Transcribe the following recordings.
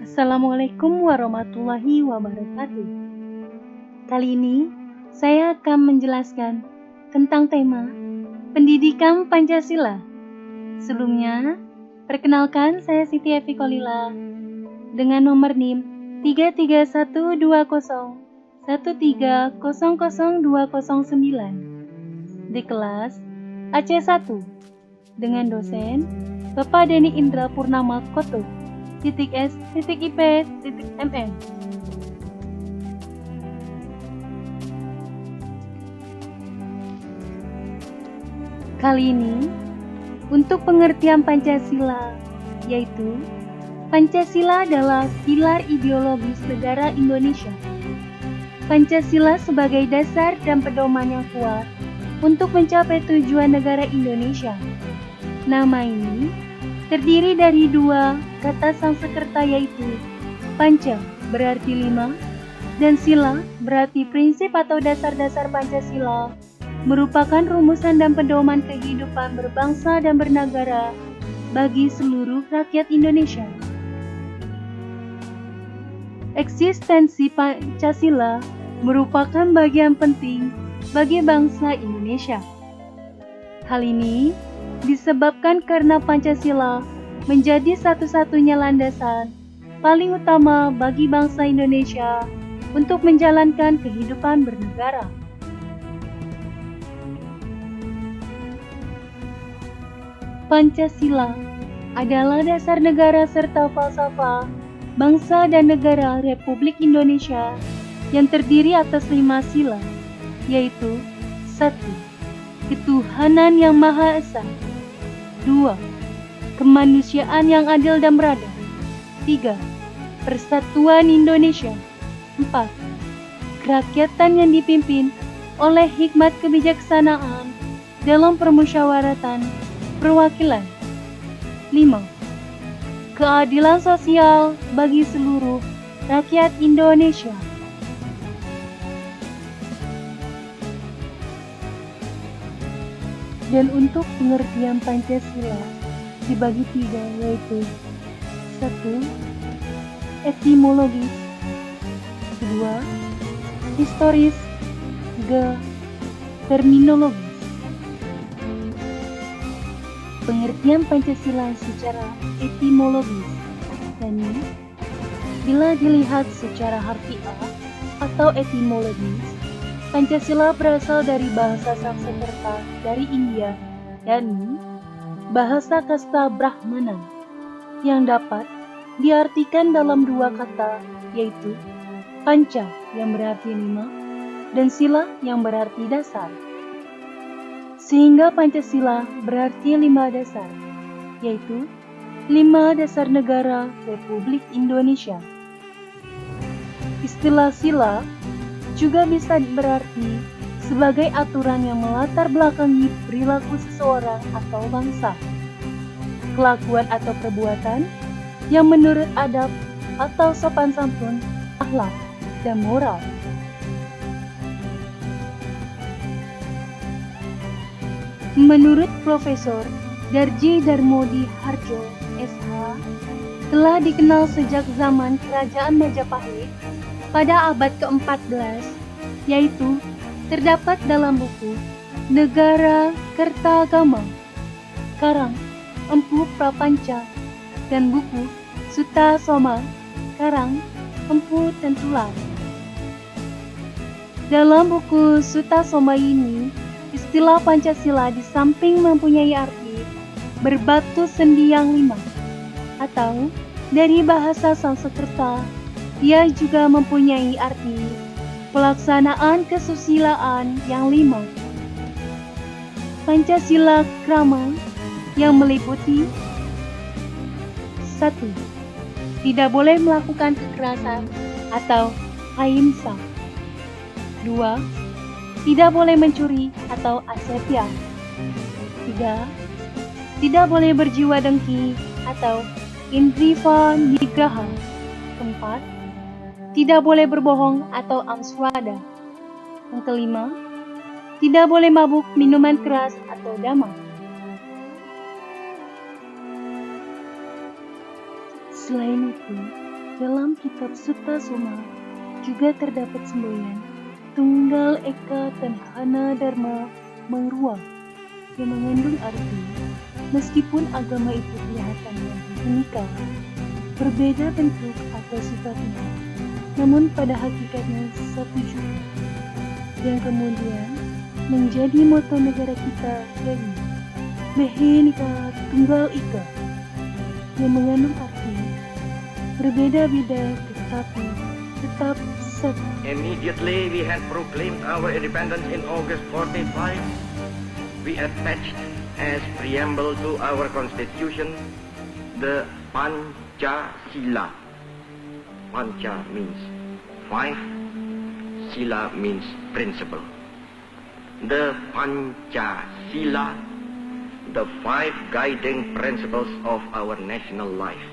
Assalamualaikum warahmatullahi wabarakatuh. Kali ini saya akan menjelaskan tentang tema pendidikan Pancasila. Sebelumnya, perkenalkan saya Siti Evi Kolila dengan nomor NIM 3312013000209 di kelas AC1 dengan dosen Bapak Denny Indra Purnama Koto, S.IP.MN. Kali ini, untuk pengertian Pancasila, yaitu Pancasila adalah pilar ideologis negara Indonesia. Pancasila sebagai dasar dan pedoman yang kuat untuk mencapai tujuan negara Indonesia. Nama ini terdiri dari dua kata Sanskerta, yaitu Panca berarti 5 dan Sila berarti prinsip atau dasar-dasar. Pancasila merupakan rumusan dan pedoman kehidupan berbangsa dan bernegara bagi seluruh rakyat Indonesia. Eksistensi Pancasila merupakan bagian penting bagi bangsa Indonesia. Hal ini disebabkan karena Pancasila menjadi satu-satunya landasan paling utama bagi bangsa Indonesia untuk menjalankan kehidupan bernegara. Pancasila adalah dasar negara serta falsafah bangsa dan negara Republik Indonesia yang terdiri atas 5 sila, yaitu 1. Ketuhanan yang Maha Esa. 2. Kemanusiaan yang adil dan beradab. 3. Persatuan Indonesia. 4. Kerakyatan yang dipimpin oleh hikmat kebijaksanaan dalam permusyawaratan perwakilan. 5. Keadilan sosial bagi seluruh rakyat Indonesia. Dan untuk pengertian Pancasila dibagi 3, yaitu 1. Etimologis, 2. Historis, 3. Terminologis. Pengertian Pancasila secara etimologis, yakni bila dilihat secara harfiah atau etimologis, Pancasila berasal dari bahasa Sanskerta dari India, yakni bahasa kasta Brahmana, yang dapat diartikan dalam 2 kata, yaitu Panca yang berarti 5 dan Sila yang berarti dasar. Sehingga Pancasila berarti 5 dasar, yaitu 5 dasar negara Republik Indonesia. Istilah sila juga bisa berarti sebagai aturan yang melatar belakangi perilaku seseorang atau bangsa, kelakuan atau perbuatan yang menurut adab atau sopan santun, akhlak, dan moral. Menurut Profesor Darji Darmodi Harjo, SH, telah dikenal sejak zaman Kerajaan Majapahit pada abad ke-14, yaitu terdapat dalam buku Negara Kertagama, karang Empu Prapanca, dan buku Sutta Soma, karang Empu Tengkulak. Dalam buku Sutta Soma ini, istilah Pancasila di samping mempunyai arti berbatu sendi yang 5 atau dari bahasa Sanskerta, ia juga mempunyai arti pelaksanaan kesusilaan yang 5. Pancasila Krama yang meliputi 1. Tidak boleh melakukan kekerasan atau ahimsa. 2. Tidak boleh mencuri atau asetya. 3. Tidak boleh berjiwa dengki atau indriva nigraha. 4. Tidak boleh berbohong atau amswada. Yang kelima, tidak boleh mabuk minuman keras atau dama. Selain itu, Dalam kitab Sutta Soma juga terdapat semboyan Tunggal Eka Tanhana Dharma Mangruang yang mengandung arti meskipun agama itu kelihatannya unikal, berbeda bentuk atau sifatnya, namun pada hakikatnya satu juga, yang kemudian menjadi moto negara kita, yaitu Bhinneka Tunggal Ika, yang mengandung arti berbeda-beda tetapi tetap satu. Immediately we had proclaimed our independence in August 45. We attached as preamble to our constitution the Pancasila. Panca means five, Sila means principle. The Pancasila, the five guiding principles of our national life.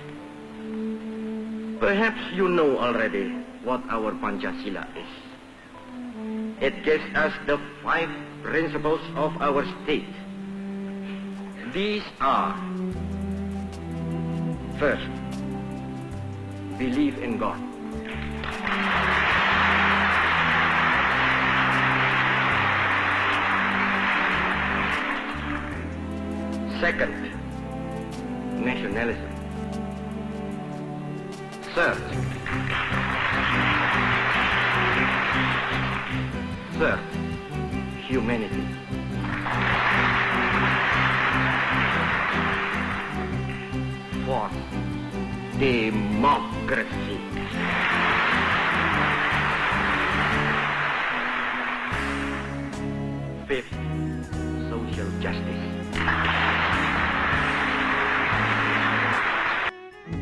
Perhaps you know already what our Pancasila is. It gives us the five principles of our state. These are: first, believe in God. Second, nationalism. Third, humanity. Fourth, democracy. Fifth, social justice.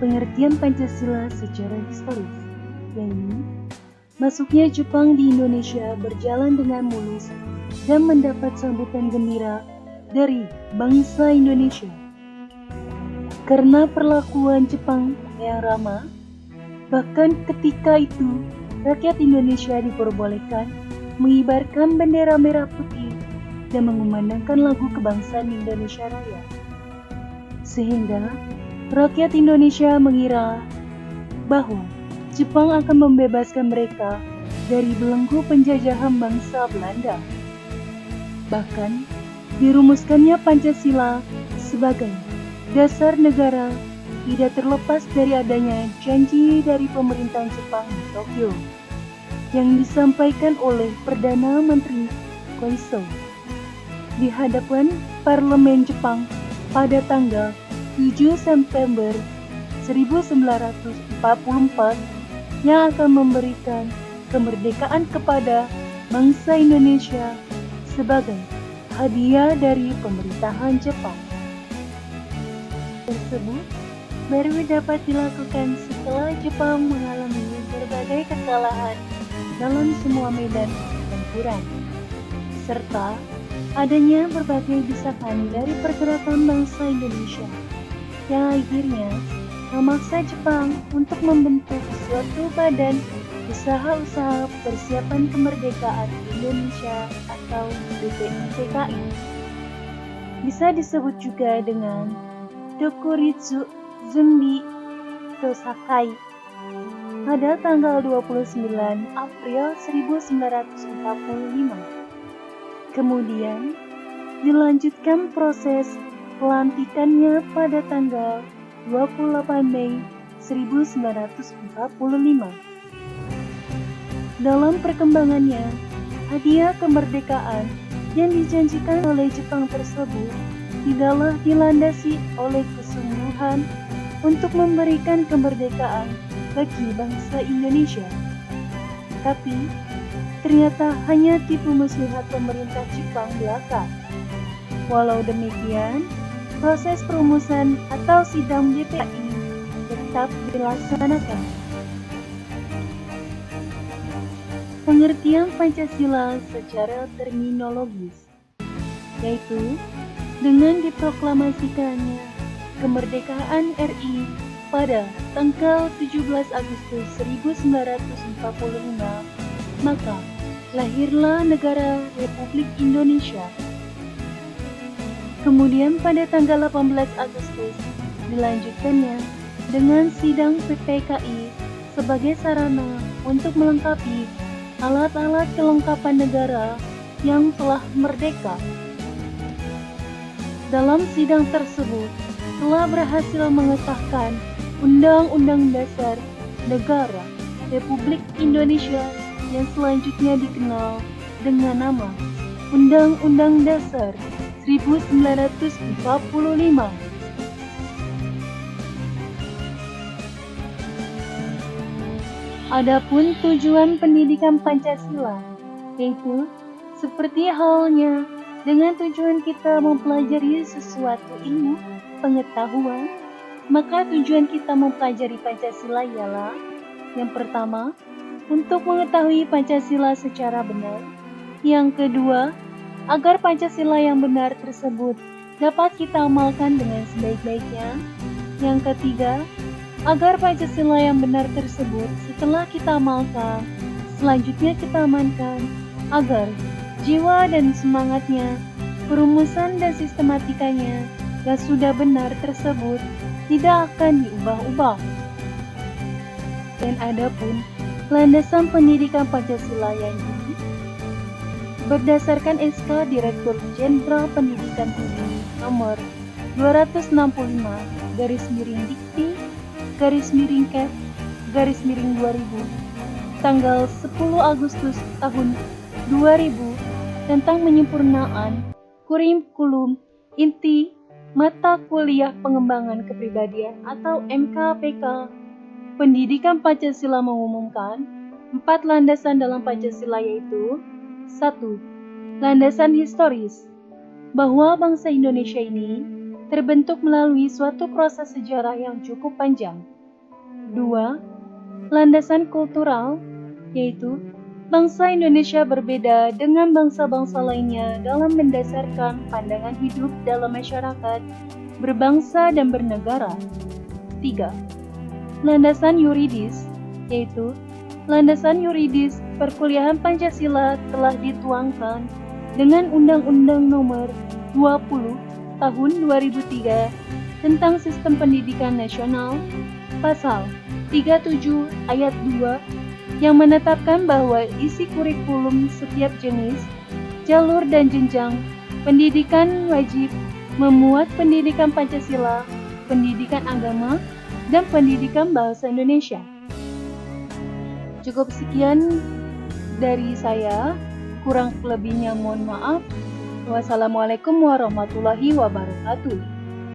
Pengertian Pancasila secara historis, yaitu masuknya Jepang di Indonesia berjalan dengan mulus dan mendapat sambutan gembira dari bangsa Indonesia. Karena perlakuan Jepang yang ramah, bahkan ketika itu rakyat Indonesia diperbolehkan mengibarkan bendera merah putih dan mengumandangkan lagu kebangsaan Indonesia Raya. Sehingga rakyat Indonesia mengira bahwa Jepang akan membebaskan mereka dari belenggu penjajahan bangsa Belanda. Bahkan, dirumuskannya Pancasila sebagai dasar negara tidak terlepas dari adanya janji dari pemerintahan Jepang di Tokyo yang disampaikan oleh Perdana Menteri Koiso di hadapan Parlemen Jepang pada tanggal 7 September 1944 yang akan memberikan kemerdekaan kepada bangsa Indonesia sebagai hadiah dari pemerintahan Jepang. Tersebut baru dapat dilakukan setelah Jepang mengalami berbagai kekalahan dalam semua medan pertempuran, serta adanya berbagai desakan dari pergerakan bangsa Indonesia yang akhirnya memaksa Jepang untuk membentuk suatu badan usaha-usaha persiapan kemerdekaan Indonesia atau BPUPKI. Bisa disebut juga dengan Dokuritsu Zunbi Tosakai pada tanggal 29 April 1945. Kemudian dilanjutkan proses pelantikannya pada tanggal 28 Mei 1945. Dalam perkembangannya, hadiah kemerdekaan yang dijanjikan oleh Jepang tersebut tidaklah dilandasi oleh kesungguhan untuk memberikan kemerdekaan bagi bangsa Indonesia. Tapi, ternyata hanya tipu muslihat pemerintah Jepang belaka. Walau demikian, proses perumusan atau sidang BPI tetap dilaksanakan. Pengertian Pancasila secara terminologis, yaitu dengan diproklamasikannya kemerdekaan RI pada tanggal 17 Agustus 1945, maka lahirlah negara Republik Indonesia. Kemudian pada tanggal 18 Agustus dilanjutkannya dengan sidang PPKI sebagai sarana untuk melengkapi alat-alat kelengkapan negara yang telah merdeka. Dalam sidang tersebut telah berhasil mengesahkan Undang-Undang Dasar Negara Republik Indonesia yang selanjutnya dikenal dengan nama Undang-Undang Dasar 1945. Adapun tujuan pendidikan Pancasila, yaitu seperti halnya dengan tujuan kita mempelajari sesuatu ilmu pengetahuan, maka tujuan kita mempelajari Pancasila ialah yang pertama, untuk mengetahui Pancasila secara benar. Yang kedua, agar Pancasila yang benar tersebut dapat kita amalkan dengan sebaik-baiknya. Yang ketiga, agar Pancasila yang benar tersebut setelah kita amalkan, selanjutnya kita amankan agar jiwa dan semangatnya, perumusan dan sistematikanya yang sudah benar tersebut tidak akan diubah-ubah. Dan adapun landasan pendidikan Pancasila yang ini berdasarkan SK Direktur Jenderal Pendidikan Tinggi nomor 265/Dikti/Kep/2000 tanggal 10 Agustus tahun 2000 tentang penyempurnaan kurikulum inti mata kuliah pengembangan kepribadian atau MKPK. Pendidikan Pancasila mengumumkan 4 landasan dalam Pancasila, yaitu 1. Landasan historis, bahwa bangsa Indonesia ini terbentuk melalui suatu proses sejarah yang cukup panjang. 2. Landasan kultural, yaitu bangsa Indonesia berbeda dengan bangsa-bangsa lainnya dalam mendasarkan pandangan hidup dalam masyarakat, berbangsa dan bernegara. 3. Landasan yuridis, yaitu landasan yuridis perkuliahan Pancasila telah dituangkan dengan Undang-Undang Nomor 20 Tahun 2003 tentang Sistem Pendidikan Nasional, Pasal 37 Ayat 2 yang menetapkan bahwa isi kurikulum setiap jenis, jalur dan jenjang pendidikan wajib memuat pendidikan Pancasila, pendidikan agama, dan pendidikan bahasa Indonesia. Cukup sekian dari saya, kurang lebihnya mohon maaf. Wassalamualaikum warahmatullahi wabarakatuh.